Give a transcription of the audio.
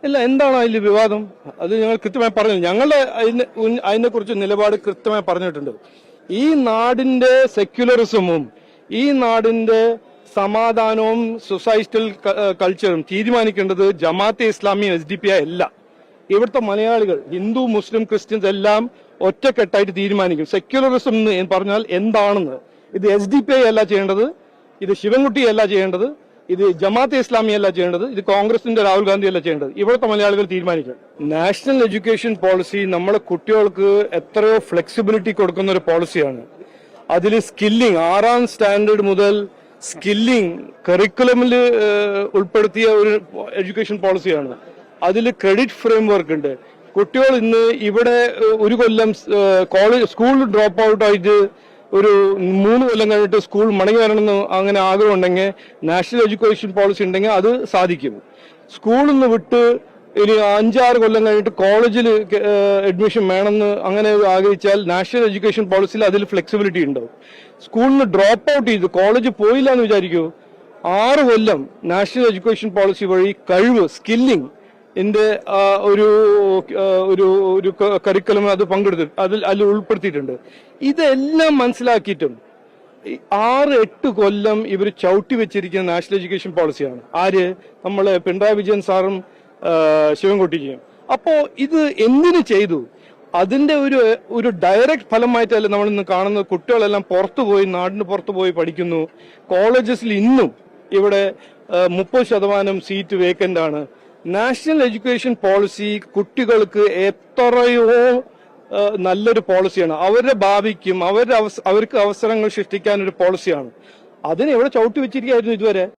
ഇല്ല, എന്താണ് അതിൽ വിവാദം? അത് ഞങ്ങൾ കൃത്യമായി പറഞ്ഞു. ഞങ്ങളുടെ അതിനെക്കുറിച്ച് നിലപാട് കൃത്യമായി പറഞ്ഞിട്ടുണ്ട്. ഈ നാടിന്റെ സെക്യുലറിസമും ഈ നാടിന്റെ സമാധാനവും സൊസൈറ്റൽ കൾച്ചറും തീരുമാനിക്കേണ്ടത് ജമാഅത്തെ ഇസ്ലാമി SDP അല്ല. ഇവിടുത്തെ മലയാളികൾ, ഹിന്ദു മുസ്ലിം ക്രിസ്ത്യൻസ് എല്ലാം ഒറ്റക്കെട്ടായിട്ട് തീരുമാനിക്കും സെക്യുലറിസം എന്ന് പറഞ്ഞാൽ എന്താണെന്ന്. ഇത് SDP അല്ല ചെയ്യേണ്ടത്, ഇത് ശിവൻകുട്ടി അല്ല ചെയ്യേണ്ടത്, ഇത് ജമാഅത്തെ ഇസ്ലാമി അല്ല ചെയ്യേണ്ടത്, ഇത് കോൺഗ്രസിന്റെ രാഹുൽ ഗാന്ധി അല്ല ചെയ്യേണ്ടത്. ഇവിടുത്തെ മലയാളികൾ തീരുമാനിക്കും. നാഷണൽ എഡ്യൂക്കേഷൻ പോളിസി നമ്മളെ കുട്ടികൾക്ക് എത്രയോ ഫ്ലെക്സിബിലിറ്റി കൊടുക്കുന്ന ഒരു പോളിസിയാണ്. അതിൽ സ്കില്ലിംഗ് 6ാം സ്റ്റാൻഡേർഡ് മുതൽ സ്കില്ലിംഗ് കരിക്കുലമിൽ ഉൾപ്പെടുത്തിയ ഒരു എഡ്യൂക്കേഷൻ പോളിസിയാണ്. അതിൽ ക്രെഡിറ്റ് ഫ്രെയിംവർക്ക് ഉണ്ട്. കുട്ടികൾ ഇന്ന് ഇവിടെ ഒരു കൊല്ലം സ്കൂൾ ഡ്രോപ്പ് ഔട്ട് ആയിട്ട് ഒരു 3 കൊല്ലം കഴിഞ്ഞിട്ട് സ്കൂൾ മടങ്ങി വരണമെന്ന് അങ്ങനെ ആഗ്രഹം ഉണ്ടെങ്കിൽ നാഷണൽ എഡ്യൂക്കേഷൻ പോളിസി ഉണ്ടെങ്കിൽ അത് സാധിക്കും. സ്കൂളിൽ നിന്ന് വിട്ട് ഇനി 5-6 കൊല്ലം കഴിഞ്ഞിട്ട് കോളേജിൽ അഡ്മിഷൻ വേണമെന്ന് അങ്ങനെ ആഗ്രഹിച്ചാൽ നാഷണൽ എഡ്യൂക്കേഷൻ പോളിസിയിൽ അതിൽ ഫ്ലെക്സിബിലിറ്റി ഉണ്ടാവും. സ്കൂളിൽ നിന്ന് ഡ്രോപ്പ് ഔട്ട് ചെയ്ത് കോളേജ് പോയില്ല എന്ന് വിചാരിക്കൂ, 6 കൊല്ലം നാഷണൽ എഡ്യൂക്കേഷൻ പോളിസി വഴി കഴിവ് സ്കില്ലിംഗ് ഒരു ഒരു കരിക്കുലം അത് പങ്കെടുത്തിട്ട് അതിൽ ഉൾപ്പെടുത്തിയിട്ടുണ്ട്. ഇതെല്ലാം മനസ്സിലാക്കിയിട്ടും 6-8 കൊല്ലം ഇവർ ചവിട്ടി വെച്ചിരിക്കുന്ന നാഷണൽ എഡ്യൂക്കേഷൻ പോളിസിയാണ്. ആര്? നമ്മളെ പിണറായി വിജയൻ സാറും ശിവൻകുട്ടിജിയും. അപ്പോ ഇത് എന്തിനു ചെയ്തു? അതിന്റെ ഒരു ഡയറക്റ്റ് ഫലമായിട്ടല്ല നമ്മൾ ഇന്ന് കാണുന്നത്. കുട്ടികളെല്ലാം പുറത്തുപോയി, നാടിന് പുറത്തുപോയി പഠിക്കുന്നു. കോളേജസിൽ ഇന്നും ഇവിടെ 30% സീറ്റ് വേക്കന്റ് ആണ്. നാഷണൽ എഡ്യൂക്കേഷൻ പോളിസി കുട്ടികൾക്ക് എത്രയോ നല്ലൊരു പോളിസിയാണ്. അവരുടെ ഭാവിക്കും അവർക്ക് അവസരങ്ങൾ സൃഷ്ടിക്കാൻ ഒരു പോളിസിയാണ്. അതിനെ ഇവിടെ ചവിട്ടി വെച്ചിരിക്കുകയായിരുന്നു ഇതുവരെ.